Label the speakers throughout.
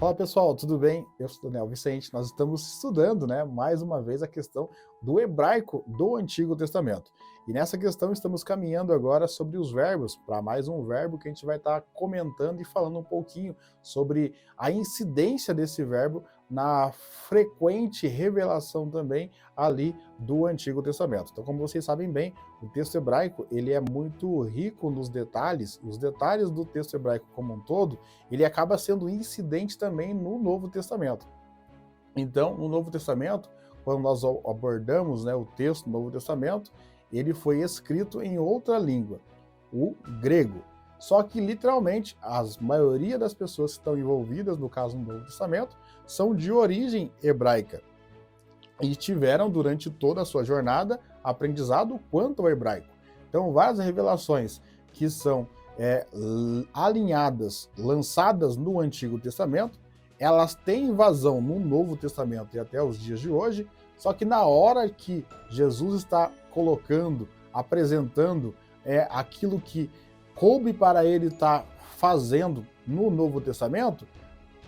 Speaker 1: Fala pessoal, tudo bem? Eu sou Daniel Vicente. Nós estamos estudando, mais uma vez a questão do hebraico do Antigo Testamento. E nessa questão estamos caminhando agora sobre os verbos, para mais um verbo que a gente vai estar comentando e falando um pouquinho sobre a incidência desse verbo na frequente revelação também ali do Antigo Testamento. Então, como vocês sabem bem, o texto hebraico ele é muito rico nos detalhes, os detalhes do texto hebraico como um todo, ele acaba sendo incidente também no Novo Testamento. Então, no Novo Testamento, quando nós abordamos o texto do Novo Testamento, ele foi escrito em outra língua, o grego. Só que, literalmente, a maioria das pessoas que estão envolvidas, no caso do Novo Testamento, são de origem hebraica e tiveram, durante toda a sua jornada, aprendizado quanto ao hebraico. Então, várias revelações que são alinhadas, lançadas no Antigo Testamento, elas têm vazão no Novo Testamento e até os dias de hoje, só que na hora que Jesus está colocando, apresentando aquilo que coube para ele estar fazendo no Novo Testamento,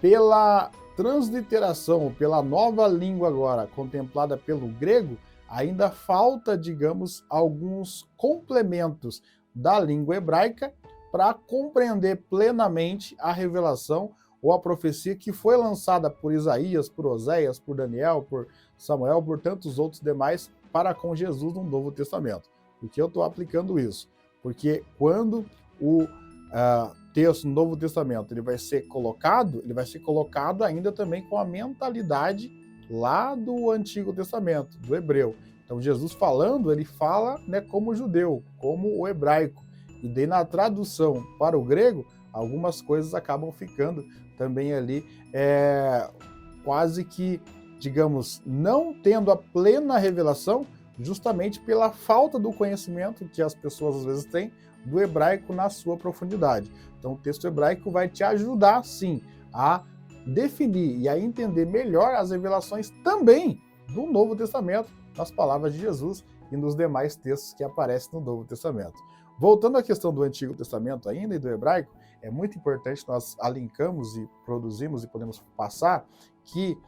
Speaker 1: pela transliteração, pela nova língua agora contemplada pelo grego, ainda falta, digamos, alguns complementos da língua hebraica para compreender plenamente a revelação ou a profecia que foi lançada por Isaías, por Oséias, por Daniel, por Samuel, por tantos outros demais para com Jesus no Novo Testamento. Por que eu estou aplicando isso? Porque quando o texto no Novo Testamento ele vai ser colocado ainda também com a mentalidade lá do Antigo Testamento, do hebreu. Então Jesus falando, ele fala como judeu, como o hebraico. E daí na tradução para o grego, algumas coisas acabam ficando também ali quase que, digamos, não tendo a plena revelação, justamente pela falta do conhecimento que as pessoas às vezes têm do hebraico na sua profundidade. Então o texto hebraico vai te ajudar, sim, a definir e a entender melhor as revelações também do Novo Testamento, nas palavras de Jesus e nos demais textos que aparecem no Novo Testamento. Voltando à questão do Antigo Testamento ainda e do hebraico, é muito importante nós alinkamos e produzimos e podemos passar que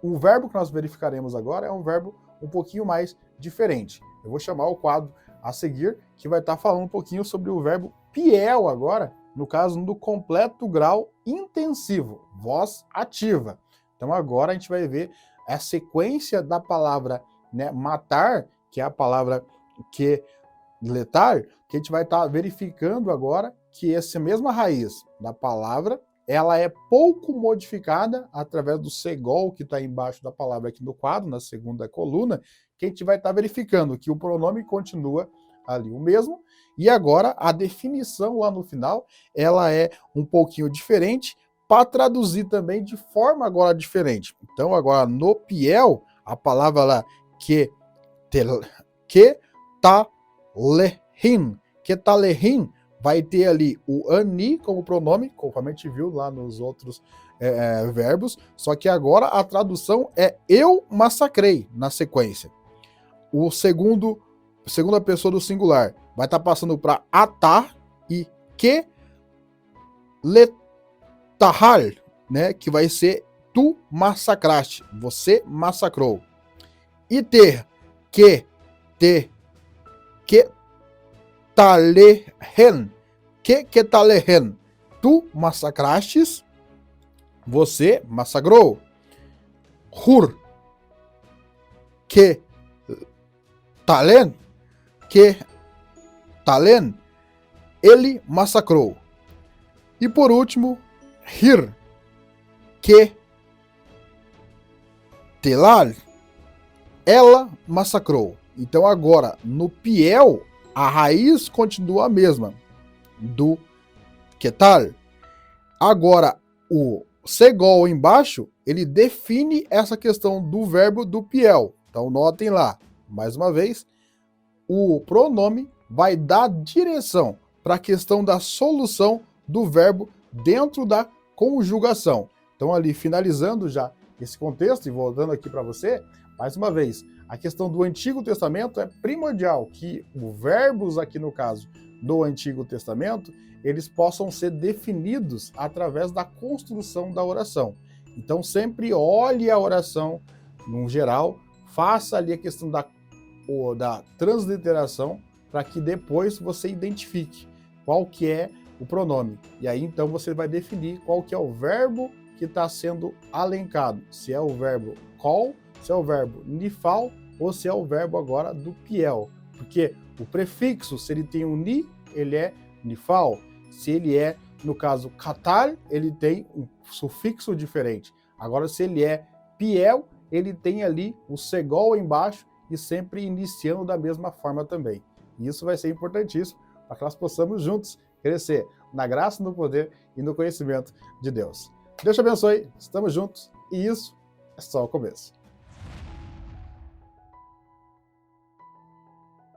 Speaker 1: o verbo que nós verificaremos agora é um verbo um pouquinho mais diferente. Eu vou chamar o quadro a seguir, que vai estar falando um pouquinho sobre o verbo piel agora, no caso do completo grau intensivo, voz ativa. Então agora a gente vai ver a sequência da palavra matar, que é a palavra que letar, que a gente vai estar verificando agora que essa mesma raiz da palavra, ela é pouco modificada através do segol que está embaixo da palavra aqui no quadro, na segunda coluna, que a gente vai estar verificando que o pronome continua ali o mesmo, e agora a definição lá no final, ela é um pouquinho diferente, para traduzir também de forma agora diferente. Então agora no piel, a palavra lá ketalehin, vai ter ali o ani como pronome, conforme a gente viu lá nos outros verbos, só que agora a tradução é eu massacrei na sequência. O segunda pessoa do singular vai estar passando para atar e que letahal, que vai ser tu massacraste, você massacrou. E ter que talehen, que talehen, tu massacrastes, você massacrou. Hur, que talen, ele massacrou. E por último, hir, que telal, ela massacrou. Então agora, no piel, a raiz continua a mesma, do ketal. Agora, o segol embaixo, ele define essa questão do verbo do piel. Então notem lá, mais uma vez, o pronome vai dar direção para a questão da solução do verbo dentro da conjugação. Então ali, finalizando já esse contexto e voltando aqui para você, Mais uma vez, a questão do Antigo Testamento é primordial que os verbos aqui no caso do Antigo Testamento, eles possam ser definidos através da construção da oração. Então sempre olhe a oração no geral, faça ali a questão da transliteração para que depois você identifique qual que é o pronome. E aí então você vai definir qual que é o verbo que está sendo alencado. Se é o verbo call, se é o verbo nifal ou se é o verbo agora do piel. Porque o prefixo, se ele tem um ni, ele é nifal. Se ele é, no caso, katal, ele tem um sufixo diferente. Agora, se ele é piel, ele tem ali o segol embaixo e sempre iniciando da mesma forma também. E isso vai ser importantíssimo para que nós possamos juntos crescer na graça, no poder e no conhecimento de Deus. Deus te abençoe, estamos juntos e isso é só o começo.